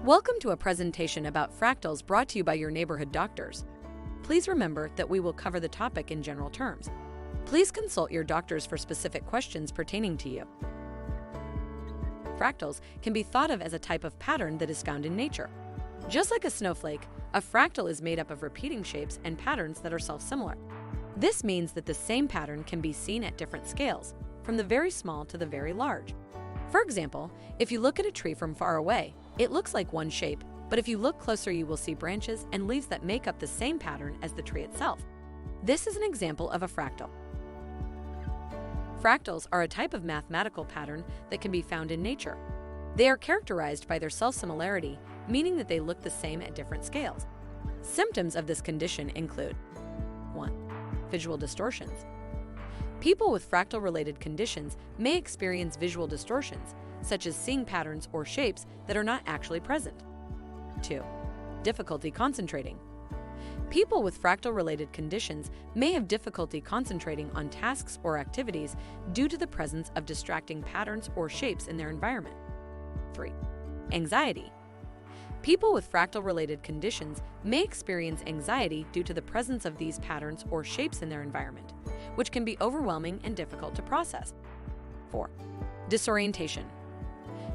Welcome to a presentation about fractals brought to you by your neighborhood doctors. Please remember that we will cover the topic in general terms. Please consult your doctors for specific questions pertaining to you. Fractals can be thought of as a type of pattern that is found in nature. Just like a snowflake, a fractal is made up of repeating shapes and patterns that are self-similar. This means that the same pattern can be seen at different scales, from the very small to the very large. For example, if you look at a tree from far away, it looks like one shape, but if you look closer you will see branches and leaves that make up the same pattern as the tree itself. This is an example of a fractal. Fractals are a type of mathematical pattern that can be found in nature. They are characterized by their self-similarity, meaning that they look the same at different scales. Symptoms of this condition include 1. Visual distortions. People with fractal-related conditions may experience visual distortions, such as seeing patterns or shapes that are not actually present. 2. Difficulty concentrating. People with fractal-related conditions may have difficulty concentrating on tasks or activities due to the presence of distracting patterns or shapes in their environment. 3. Anxiety. People with fractal-related conditions may experience anxiety due to the presence of these patterns or shapes in their environment, which can be overwhelming and difficult to process. 4. Disorientation.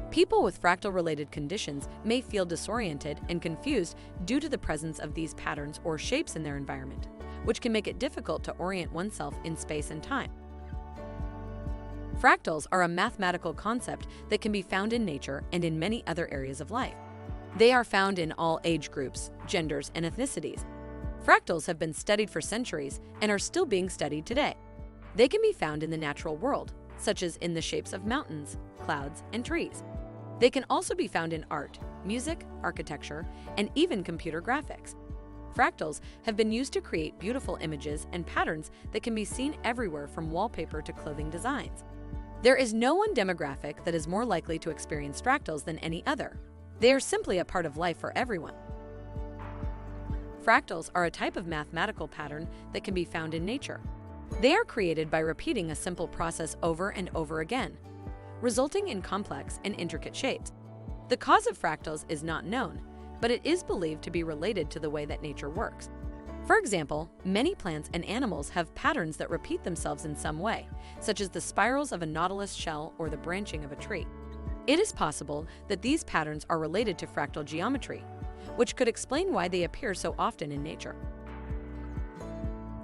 People with fractal-related conditions may feel disoriented and confused due to the presence of these patterns or shapes in their environment, which can make it difficult to orient oneself in space and time. Fractals are a mathematical concept that can be found in nature and in many other areas of life. They are found in all age groups, genders, and ethnicities. Fractals have been studied for centuries and are still being studied today. They can be found in the natural world, such as in the shapes of mountains, clouds, and trees. They can also be found in art, music, architecture, and even computer graphics. Fractals have been used to create beautiful images and patterns that can be seen everywhere from wallpaper to clothing designs. There is no one demographic that is more likely to experience fractals than any other. They are simply a part of life for everyone. Fractals are a type of mathematical pattern that can be found in nature. They are created by repeating a simple process over and over again, resulting in complex and intricate shapes. The cause of fractals is not known, but it is believed to be related to the way that nature works. For example, many plants and animals have patterns that repeat themselves in some way, such as the spirals of a nautilus shell or the branching of a tree. It is possible that these patterns are related to fractal geometry, which could explain why they appear so often in nature.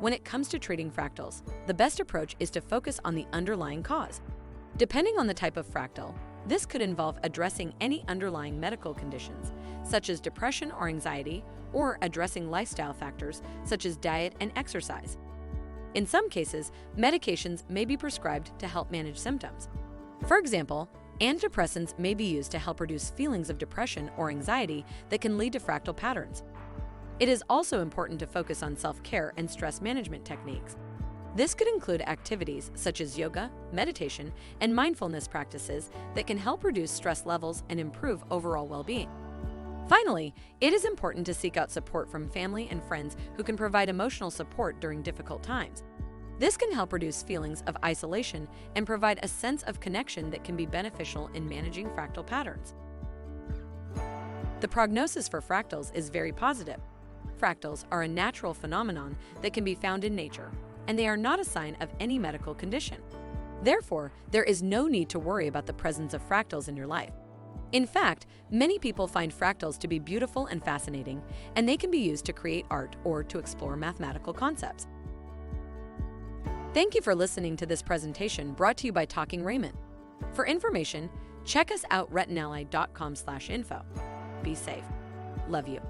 When it comes to treating fractals, the best approach is to focus on the underlying cause. Depending on the type of fractal, this could involve addressing any underlying medical conditions, such as depression or anxiety, or addressing lifestyle factors such as diet and exercise. In some cases, medications may be prescribed to help manage symptoms. For example, antidepressants may be used to help reduce feelings of depression or anxiety that can lead to fractal patterns. It is also important to focus on self-care and stress management techniques. This could include activities such as yoga, meditation, and mindfulness practices that can help reduce stress levels and improve overall well-being. Finally, it is important to seek out support from family and friends who can provide emotional support during difficult times. This can help reduce feelings of isolation and provide a sense of connection that can be beneficial in managing fractal patterns. The prognosis for fractals is very positive. Fractals are a natural phenomenon that can be found in nature, and they are not a sign of any medical condition. Therefore, there is no need to worry about the presence of fractals in your life. In fact, many people find fractals to be beautiful and fascinating, and they can be used to create art or to explore mathematical concepts. Thank you for listening to this presentation brought to you by Talking Raymond. For information, check us out retinally.com/info. Be safe. Love you.